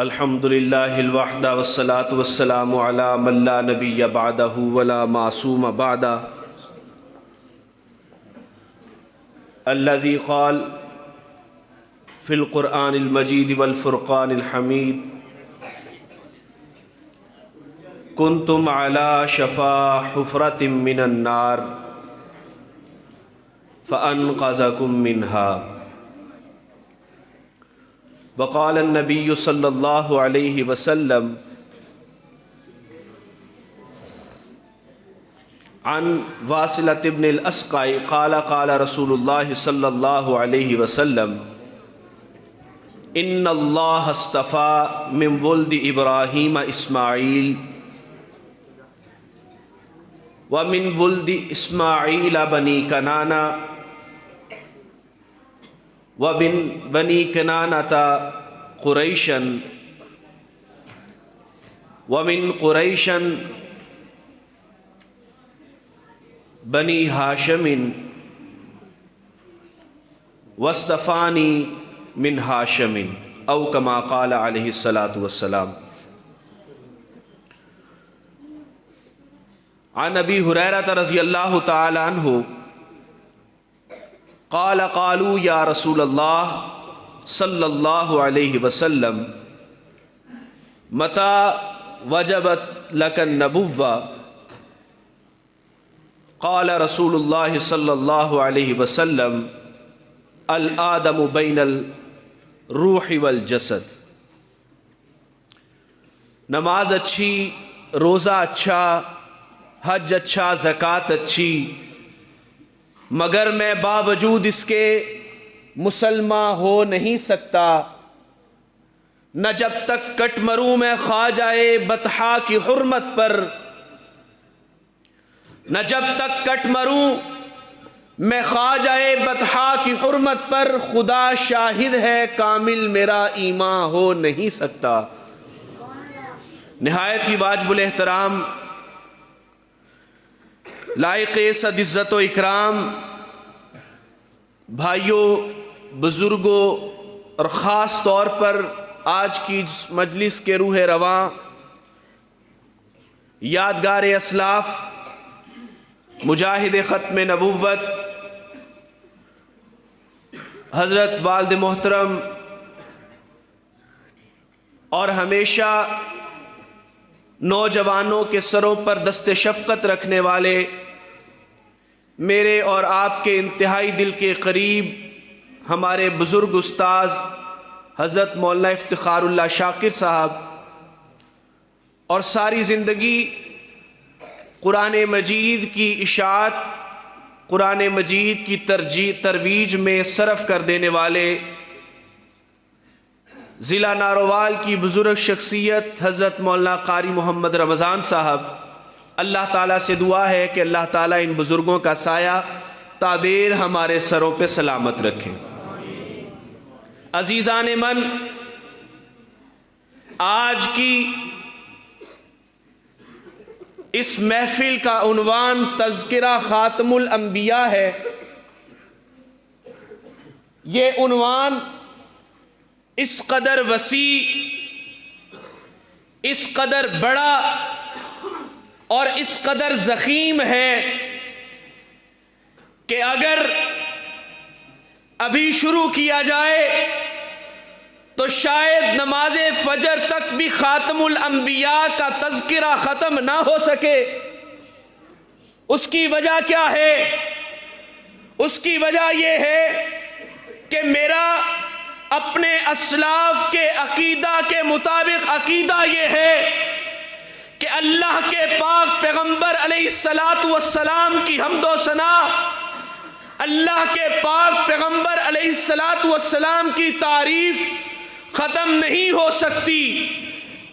الحمد للہ الوحدہ والصلاة والسلام علی من لا نبی بعدہ ولا معصوم بعدہ الذی قال فی القرآن المجید والفرقان الحمید کنتم علی شفا حفرۃ من النار فانقذکم منها وقال النبی صلی اللہ علیہ وسلم عن واصلة بن الاسقع قال قال رسول اللہ صلی اللہ علیہ وسلم ان اللہ اصطفى من ولد ابراہیم اسماعیل ومن ولد اسماعیل بنی کنانہ وبن بنی کنانۃ قریشا ومن قریشا بنی ہاشم واصطفانی من ہاشم او کما قال علیہ الصلاۃ والسلام۔ عن ابی ہریرہ رضی اللہ تعالی عنہ قال قالوا یا رسول اللہ صلی اللہ علیہ وسلم متى وجبت لك النبوة قال رسول اللہ صلی اللہ علیہ وسلم الآدم بین الروح والجسد۔ نماز اچھی، روزہ اچھا، حج اچھا، زکوٰۃ اچھی، مگر میں باوجود اس کے مسلمان ہو نہیں سکتا نہ جب تک کٹ مروں میں خواجہ بطحا کی حرمت پر، نہ جب تک کٹ مروں میں خواجہ بطحا کی حرمت پر، خدا شاہد ہے کامل میرا ایمان ہو نہیں سکتا۔ نہایت ہی واجب الاحترام، لائق صد عزت و اکرام بھائیوں، بزرگوں اور خاص طور پر آج کی مجلس کے روح رواں یادگار اسلاف، مجاہد ختم نبوت حضرت والد محترم اور ہمیشہ نوجوانوں کے سروں پر دست شفقت رکھنے والے میرے اور آپ کے انتہائی دل کے قریب ہمارے بزرگ استاذ حضرت مولانا افتخار اللہ شاکر صاحب، اور ساری زندگی قرآن مجید کی اشاعت، قرآن مجید کی ترویج میں صرف کر دینے والے ضلع ناروال کی بزرگ شخصیت حضرت مولانا قاری محمد رمضان صاحب، اللہ تعالیٰ سے دعا ہے کہ اللہ تعالیٰ ان بزرگوں کا سایہ تا دیر ہمارے سروں پہ سلامت رکھے۔ عزیزان من، آج کی اس محفل کا عنوان تذکرہ خاتم الانبیاء ہے۔ یہ عنوان اس قدر وسیع، اس قدر بڑا اور اس قدر ضخیم ہے کہ اگر ابھی شروع کیا جائے تو شاید نماز فجر تک بھی خاتم الانبیاء کا تذکرہ ختم نہ ہو سکے۔ اس کی وجہ کیا ہے؟ اس کی وجہ یہ ہے کہ میرا اپنے اسلاف کے عقیدہ کے مطابق عقیدہ یہ ہے کہ اللہ کے پاک پیغمبر علیہ الصلاۃ والسلام کی حمد و ثنا، اللہ کے پاک پیغمبر علیہ الصلاۃ والسلام کی تعریف ختم نہیں ہو سکتی۔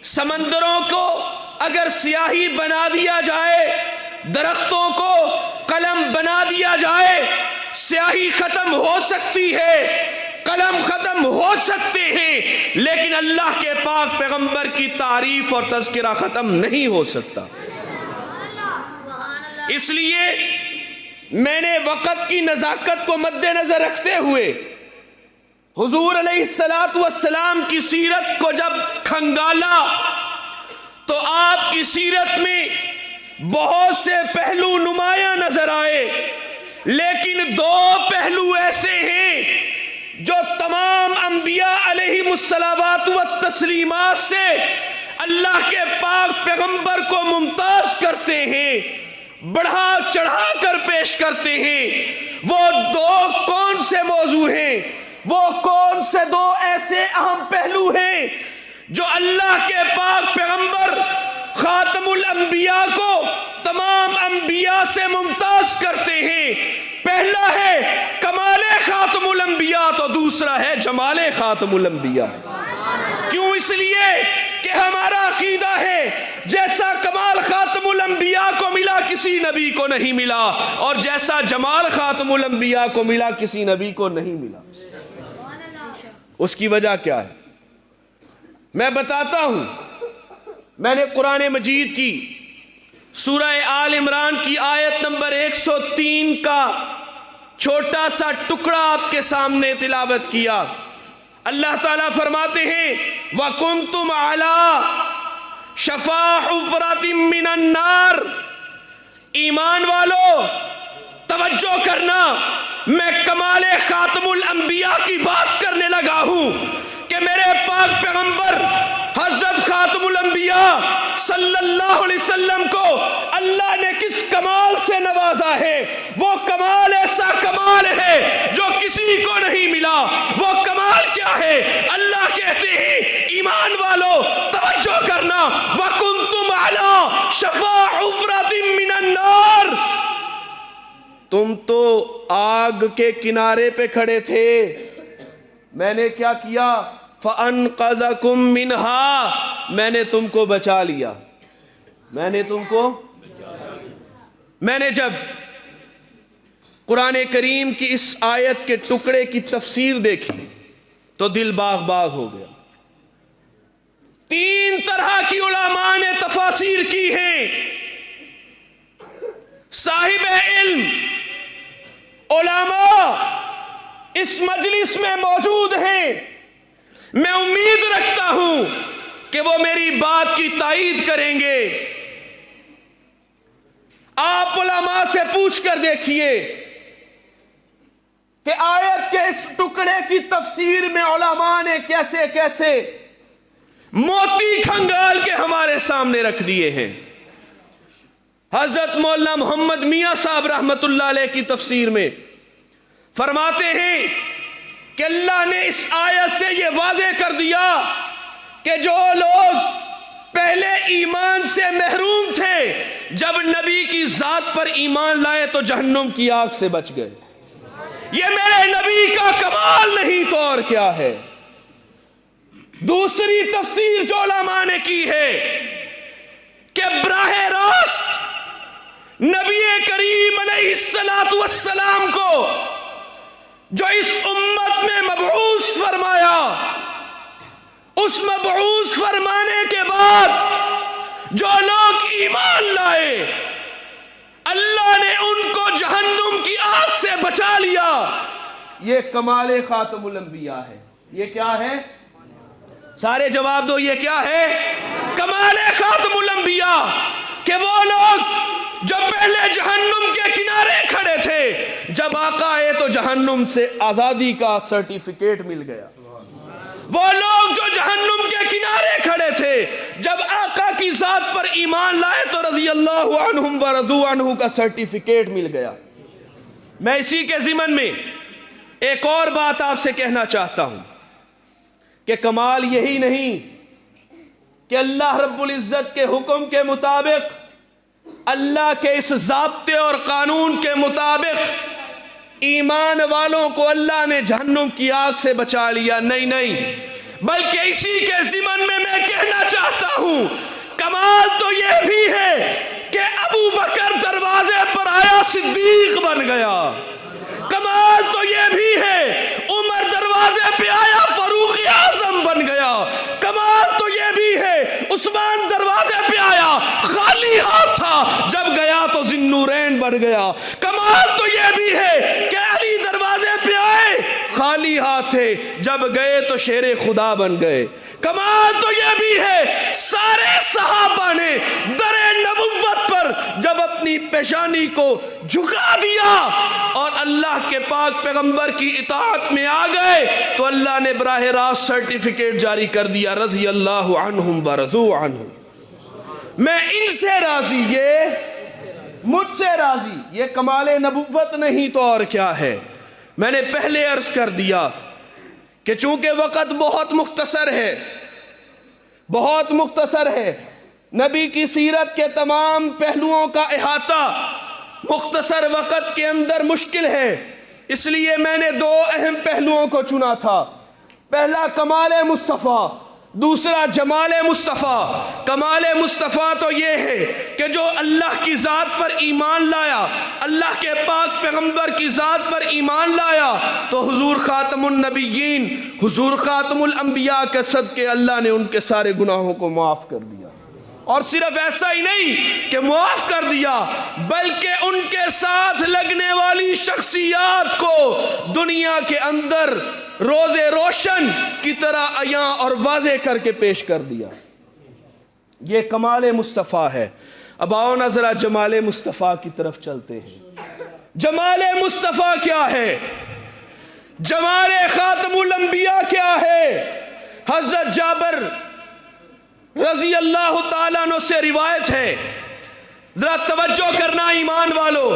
سمندروں کو اگر سیاہی بنا دیا جائے، درختوں کو قلم بنا دیا جائے، سیاہی ختم ہو سکتی ہے، قلم ختم ہو سکتے ہیں، لیکن اللہ کے پاک پیغمبر کی تعریف اور تذکرہ ختم نہیں ہو سکتا۔ اس لیے میں نے وقت کی نزاکت کو مد نظر رکھتے ہوئے حضور علیہ السلام کی سیرت کو جب کھنگالا تو آپ کی سیرت میں بہت سے پہلو نمایاں نظر آئے، لیکن دو پہلو ایسے ہیں جو تمام انبیاء علیہم الصلوات والتسلیمات سے اللہ کے پاک پیغمبر کو ممتاز کرتے ہیں، بڑھا چڑھا کر پیش کرتے ہیں۔ وہ دو کون سے موضوع ہیں؟ وہ کون سے دو ایسے اہم پہلو ہیں جو اللہ کے پاک پیغمبر خاتم الانبیاء کو تمام انبیاء سے ممتاز کرتے ہیں؟ پہلا ہے کمال خاتم الانبیاء، تو دوسرا ہے جمال خاتم الانبیاء۔ کیوں؟ اس لیے کہ ہمارا عقیدہ ہے جیسا کمال خاتم الانبیاء کو ملا کسی نبی کو نہیں ملا، اور جیسا جمال خاتم الانبیاء کو ملا کسی نبی کو نہیں ملا۔ اس کی وجہ کیا ہے؟ میں بتاتا ہوں۔ میں نے قرآن مجید کی سورہ آل عمران کی آیت نمبر 103 کا چھوٹا سا ٹکڑا آپ کے سامنے تلاوت کیا۔ اللہ تعالیٰ فرماتے ہیں وَكُنْتُمْ عَلَىٰ شَفَا حُفْرَةٍ مِّنَ النَّارِ۔ ایمان والو توجہ کرنا، میں کمال خاتم الانبیاء کی بات کرنے لگا ہوں کہ میرے پاک پیغمبر حضرت خاتم الانبیاء صلی اللہ علیہ وسلم کو اللہ نے کس کمال سے نوازا ہے۔ وہ کمال ایسا کمال ہے جو کسی کو نہیں ملا۔ وہ کمال کیا ہے؟ اللہ کہتے ہیں ایمان والو توجہ کرنا، وَكُنْتُمْ عَلَىٰ شَفَا حُفْرَةٍ مِّنَ النَّارِ۔ تم تو آگ کے کنارے پہ کھڑے تھے، میں نے کیا کیا؟ فَأَنْقَذَكُم مِّنْهَا، میں نے تم کو بچا لیا۔ میں نے جب قرآن کریم کی اس آیت کے ٹکڑے کی تفسیر دیکھی تو دل باغ باغ ہو گیا۔ تین طرح کی علماء نے تفاسیر کی ہیں۔ صاحب علم علماء اس مجلس میں موجود ہیں، میں امید رکھتا ہوں کہ وہ میری بات کی تائید کریں گے۔ آپ علماء سے پوچھ کر دیکھیے کہ آیت کے اس ٹکڑے کی تفسیر میں علماء نے کیسے کیسے موتی کھنگال کے ہمارے سامنے رکھ دیے ہیں۔ حضرت مولانا محمد میاں صاحب رحمت اللہ علیہ کی تفسیر میں فرماتے ہیں کہ اللہ نے اس آیت سے یہ واضح کر دیا کہ جو لوگ پہلے ایمان سے محروم تھے جب نبی کی ذات پر ایمان لائے تو جہنم کی آگ سے بچ گئے۔ یہ میرے نبی کا کمال نہیں تو اور کیا ہے۔ دوسری تفسیر جو علماء نے کی ہے کہ براہ راست نبی کریم علیہ السلام کو جو اس امت میں مبعوث فرمایا، اس مبعوث فرمانے کے بعد جو لوگ ایمان لائے اللہ نے ان کو جہنم کی آگ سے بچا لیا۔ یہ کمال خاتم الانبیاء ہے۔ یہ کیا ہے؟ سارے جواب دو، یہ کیا ہے؟ کمال خاتم الانبیاء کہ وہ لوگ جو پہلے جہنم کے کنارے کھڑے تھے جب آقا آئے تو جہنم سے آزادی کا سرٹیفکیٹ مل گیا۔ وہ لوگ جو جہنم کے کنارے کھڑے تھے جب آقا کی ذات پر ایمان لائے تو رضی اللہ عنہم ورضوا عنہ کا سرٹیفکیٹ مل گیا۔ میں اسی کے ضمن میں ایک اور بات آپ سے کہنا چاہتا ہوں کہ کمال یہی نہیں کہ اللہ رب العزت کے حکم کے مطابق، اللہ کے اس ضابطے اور قانون کے مطابق ایمان والوں کو اللہ نے جہنم کی آگ سے بچا لیا۔ نہیں، بلکہ اسی کے ضمن میں کہنا چاہتا ہوں کمال تو یہ بھی ہے کہ ابو بکر دروازے پر آیا صدیق بن گیا۔ کمال تو یہ بھی ہے عمر دروازے پہ آیا فاروق اعظم بن گیا۔ کمال تو یہ بھی ہے عثمان دروازے پہ آیا خالی ہاتھ تھا، جب گیا تو ذی النورین بن گیا۔ کمال تو یہ بھی ہے کہ علی دروازے پہ آئے خالی ہاتھ تھے، جب گئے تو شیر خدا بن گئے۔ کمال تو یہ بھی ہے سارے صحابہ نے در نبوت پر جب اپنی پیشانی کو جھکا دیا اور اللہ کے پاک پیغمبر کی اطاعت میں آ گئے تو اللہ نے براہ راست سرٹیفکیٹ جاری کر دیا، رضی اللہ عنہم ورضوا عنہ، میں ان سے راضی، یہ مجھ سے راضی۔ یہ کمال نبوت نہیں تو اور کیا ہے؟ میں نے پہلے عرض کر دیا کہ چونکہ وقت بہت مختصر ہے، بہت مختصر ہے، نبی کی سیرت کے تمام پہلوؤں کا احاطہ مختصر وقت کے اندر مشکل ہے، اس لیے میں نے دو اہم پہلوؤں کو چنا تھا۔ پہلا کمال مصطفیٰ، دوسرا جمال مصطفیٰ۔ کمال مصطفیٰ تو یہ ہے کہ جو اللہ کی ذات پر ایمان لایا، اللہ کے پاک پیغمبر کی ذات پر ایمان لایا تو حضور خاتم النبیین، حضور خاتم الانبیاء کے صدقے اللہ نے ان کے سارے گناہوں کو معاف کر دیا۔ اور صرف ایسا ہی نہیں کہ معاف کر دیا، بلکہ ان کے ساتھ لگنے والی شخصیات کو دنیا کے اندر روز روشن کی طرح عیاں اور واضح کر کے پیش کر دیا۔ یہ کمال مصطفیٰ ہے۔ اب آؤ نا ذرا جمال مصطفیٰ کی طرف چلتے ہیں۔ جمال مصطفیٰ کیا ہے؟ جمال خاتم الانبیاء کیا ہے؟ حضرت جابر رضی اللہ تعالیٰ عنہ سے روایت ہے، ذرا توجہ کرنا ایمان والو،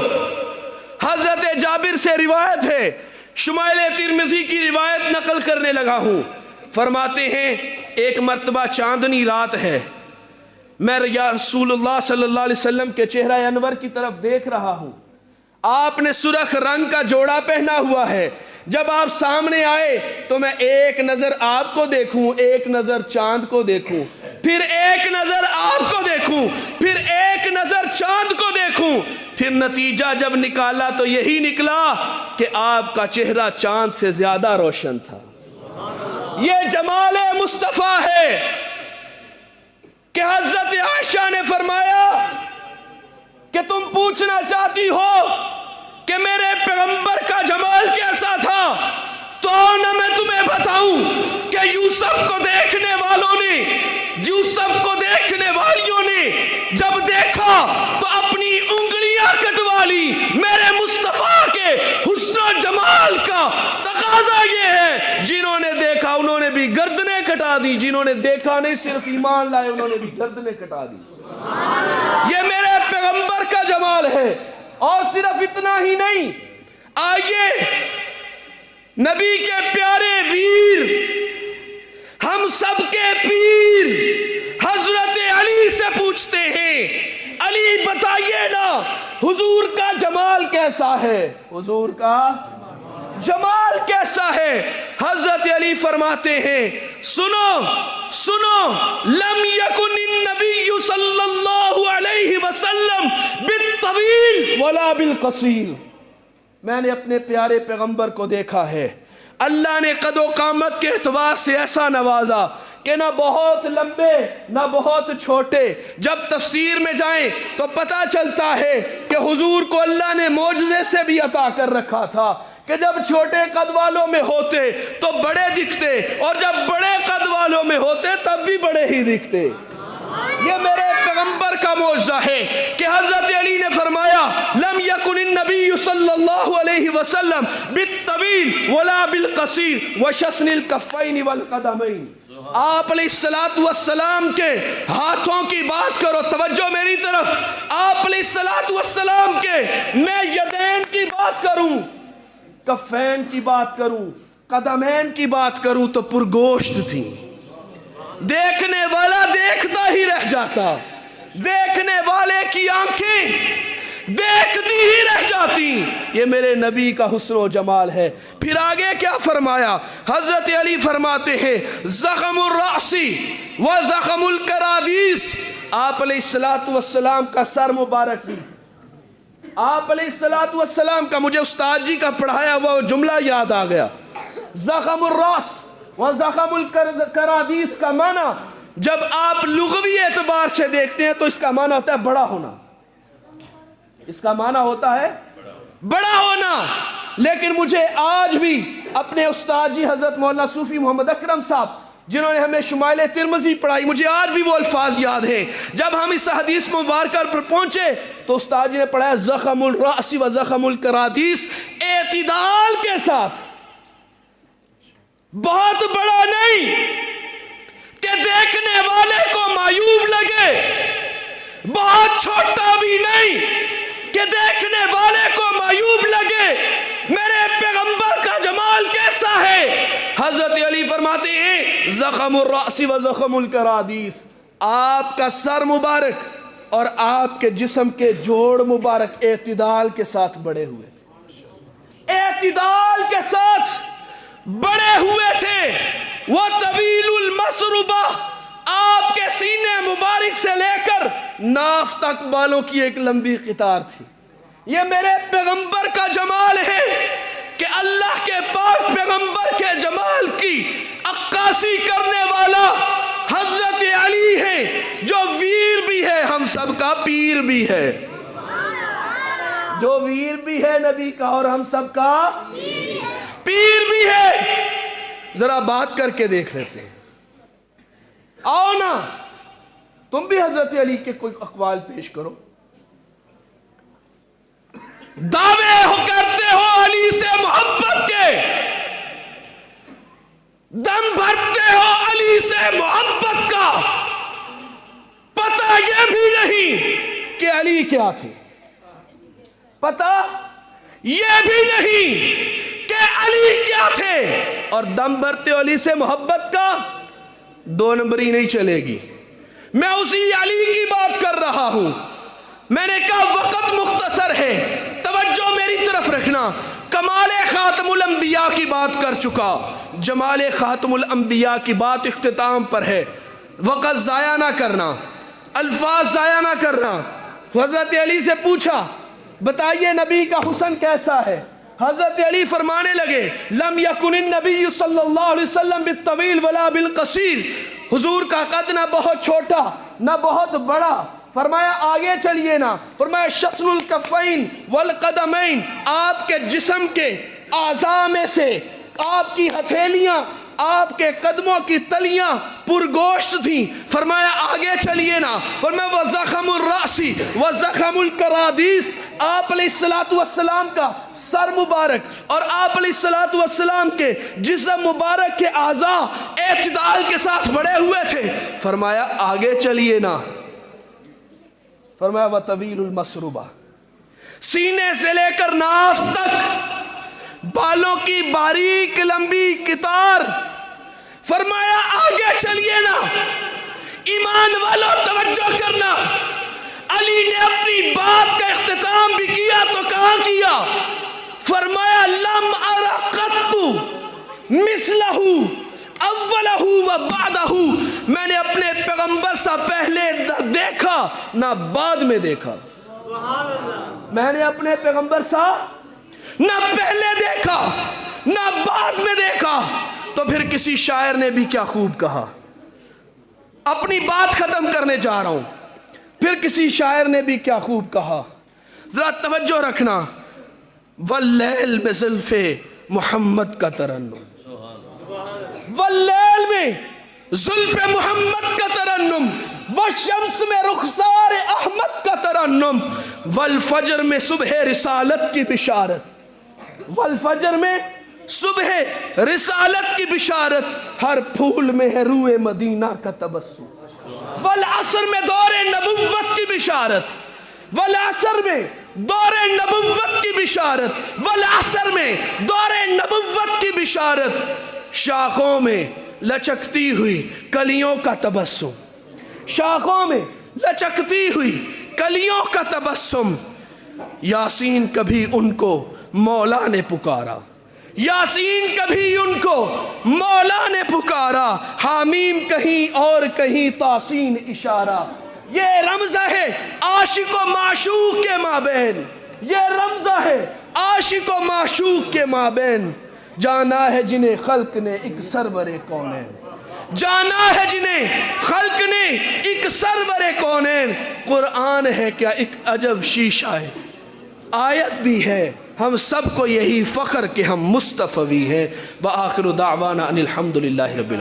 حضرت جابر سے روایت ہے، شمائل ترمذی کی روایت نقل کرنے لگا ہوں۔ فرماتے ہیں ایک مرتبہ چاندنی رات ہے، میں یا رسول اللہ صلی اللہ علیہ وسلم کے چہرہ انور کی طرف دیکھ رہا ہوں، آپ نے سرخ رنگ کا جوڑا پہنا ہوا ہے، جب آپ سامنے آئے تو میں ایک نظر آپ کو دیکھوں، ایک نظر چاند کو دیکھوں، پھر ایک نظر آپ کو دیکھوں، پھر ایک نظر چاند کو دیکھوں، پھر نتیجہ جب نکالا تو یہی نکلا کہ آپ کا چہرہ چاند سے زیادہ روشن تھا۔ یہ جمال مصطفیٰ ہے کہ حضرت عائشہ نے فرمایا کہ تم پوچھنا چاہتی ہو کہ میرے پیغمبر کا جمال کیسا تھا، تو نہ میں تمہیں بتاؤں کہ یوسف کو دیکھنے والوں نے، یوسف کو دیکھنے والیوں نے جب دیکھا تو اپنی انگلیاں کٹوا لی۔ میرے مصطفیٰ کے حسن و جمال کا تقاضا یہ ہے، جنہوں نے دیکھا انہوں نے بھی گردنیں کٹا دی، جنہوں نے دیکھا نہیں صرف ایمان لائے انہوں نے بھی گردنیں کٹا دی۔ یہ میرے پیغمبر کا جمال ہے۔ اور صرف اتنا ہی نہیں، آئیے نبی کے پیارے ویر، ہم سب کے پیر حضرت علی سے پوچھتے ہیں، علی بتائیے نا حضور کا جمال کیسا ہے، حضور کا جمال کیسا ہے؟ حضرت علی فرماتے ہیں سنو سنو، لم یکن النبی صلی اللہ علیہ وسلم بالطویل ولا بالقصیر، میں نے اپنے پیارے پیغمبر کو دیکھا ہے، اللہ نے قد و قامت کے اعتبار سے ایسا نوازا کہ نہ بہت لمبے نہ بہت چھوٹے۔ جب تفسیر میں جائیں تو پتہ چلتا ہے کہ حضور کو اللہ نے معجزے سے بھی عطا کر رکھا تھا کہ جب چھوٹے قد والوں میں ہوتے تو بڑے دکھتے، اور جب بڑے قد والوں میں ہوتے تب بھی بڑے ہی دکھتے۔ یہ میرے پیغمبر کا معجزہ ہے کہ حضرت علی نے فرمایا لم یکن النبی صلی اللہ علیہ وسلم بالطویل ولا بالقصیر وشسن الکفین والقدمین۔ آپ علیہ السلام کے ہاتھوں کی بات کرو، توجہ میری طرف، آپ علیہ السلام کے میں یدین کی بات کروں، کفین کی بات کروں، قدمین کی بات کروں تو پرگوشت تھی، دیکھنے والا دیکھتا ہی رہ جاتا، دیکھنے والے کی آنکھیں دیکھتی ہی رہ جاتی۔ یہ میرے نبی کا حسن و جمال ہے۔ پھر آگے کیا فرمایا؟ حضرت علی فرماتے ہیں زخم الرأسی و زخم الکرادیس، آپ علیہ السلام کا سر مبارک بھی، آپ علیہ السلام کا، مجھے استاد جی کا پڑھایا ہوا جملہ یاد آ گیا، زخم الراس و زخم الکرادیس کا معنی جب آپ لغوی اعتبار سے دیکھتے ہیں تو اس کا معنی ہوتا ہے بڑا ہونا، اس کا معنی ہوتا ہے بڑا ہونا۔ لیکن مجھے آج بھی اپنے استاد جی حضرت مولانا صوفی محمد اکرم صاحب جنہوں نے ہمیں شمائل ترمذی پڑھائی، مجھے آج بھی وہ الفاظ یاد ہیں۔ جب ہم اس حدیث مبارکہ پر پہنچے تو استاد جی نے پڑھایا زخم الراس و زخم القرادیس، اعتدال کے ساتھ، بہت بڑا نہیں کہ دیکھنے والے کو معیوب لگے، بہت چھوٹا بھی نہیں کہ دیکھنے والے کو معیوب لگے۔ میرے پیغمبر کا جمال کیسا ہے؟ حضرت علی فرماتے ہیں زخم الراس و زخم القرادیس، آپ کا سر مبارک اور آپ کے جسم کے جوڑ مبارک اعتدال کے ساتھ بڑے ہوئے، اعتدال کے ساتھ بڑے ہوئے تھے۔ وہ طویل المسربہ، آپ کے سینے مبارک سے لے کر ناف تک بالوں کی ایک لمبی قطار تھی۔ یہ میرے پیغمبر کا جمال ہے کہ اللہ کے پاک پیغمبر کے جمال کی عکاسی کرنے والا حضرت علی ہے، جو ویر بھی ہے، ہم سب کا پیر بھی ہے، جو ویر بھی ہے نبی کا اور ہم سب کا پیر بھی ہے۔ ذرا بات کر کے دیکھ لیتے ہیں، آؤ نا تم بھی حضرت علی کے کوئی اقوال پیش کرو۔ دعوے کرتے ہو علی سے محبت کے، دم بھرتے ہو علی سے محبت کا، پتہ یہ بھی نہیں کہ علی کیا تھے، پتہ یہ بھی نہیں کہ علی کیا تھے، اور دم بھرتے ہو علی سے محبت کا، دو نمبری نہیں چلے گی۔ میں اسی علی کی بات کر رہا ہوں۔ میں نے کہا وقت مختصر ہے، توجہ میری طرف رکھنا۔ کمال خاتم الانبیاء کی بات کر چکا، جمال خاتم الانبیاء کی بات اختتام پر ہے۔ وقت ضائع نہ کرنا، الفاظ ضائع نہ کرنا۔ حضرت علی سے پوچھا بتائیے نبی کا حسن کیسا ہے؟ حضرت علی فرمانے لگے لم یکن النبی صلی اللہ علیہ وسلم بالطویل ولا بالقصیر، حضور کا قد نہ بہت چھوٹا نہ بہت بڑا۔ فرمایا آگے چلیے نا، فرمایا شسن الکفین والقدمین، آپ کے جسم کے اعضاء میں سے آپ کی ہتھیلیاں، آپ کے قدموں کی تلیاں پرگوشت تھیں۔ فرمایا آگے چلیے نا، فرمایا وزخم الراسی وزخم القرادیس، آپ علیہ السلام کا سر مبارک اور آپ علیہ السلام کے جسم مبارک کے اعضاء اعتدال کے ساتھ بڑے ہوئے تھے۔ فرمایا آگے چلیے نا، فرمایا وطویل المسربہ، سینے سے لے کر ناف تک بالوں کی باریک لمبی قطار۔ فرمایا آگے چلیے نا، ایمان والوں توجہ کرنا، علی نے اپنی بات کا اختتام بھی کیا تو کہاں کیا؟ فرمایا لم ارى قط مثلہ اولہ و بعدہ، میں نے اپنے پیغمبر سے پہلے نہ دیکھا نہ بعد میں دیکھا۔ میں نے اپنے پیغمبر سے نہ پہلے دیکھا نہ بعد میں دیکھا۔ تو پھر کسی شاعر نے بھی کیا خوب کہا، اپنی بات ختم کرنے جا رہا ہوں، پھر کسی شاعر نے بھی کیا خوب کہا، ذرا توجہ رکھنا، واللیل میں زلف محمد کا ترنم، واللیل میں زلف محمد کا ترنم، والشمس میں رخسار احمد کا ترنم، والفجر میں صبح رسالت کی بشارت، والفجر میں صبح رسالت کی بشارت، ہر پھول میں ہے روئے مدینہ کا تبسم، والعصر میں دور نبوت کی بشارت، والعصر میں دور نبوت کی بشارت، والعصر میں دور نبوت کی بشارت، شاخوں میں لچکتی ہوئی کلیوں کا تبسم، شاخوں میں لچکتی ہوئی کلیوں کا تبسم، یاسین کبھی ان کو مولا نے پکارا، یاسین کبھی ان کو مولا نے پکارا، حامیم کہیں اور کہیں تاسین اشارہ، یہ رمزہ ہے عاشق و معشوق کے مابین، یہ رمزہ ہے عاشق و معشوق کے مابین، جانا ہے جنہیں خلق نے ایک سرور کونین، جانا ہے جنہیں خلق نے ایک سرور کونین، قرآن ہے کیا ایک عجب شیشہ ہے، آیت بھی ہے ہم سب کو یہی فخر کہ ہم مصطفی ہیں۔ وآخر دعوانا ان الحمدللہ رب العالمین۔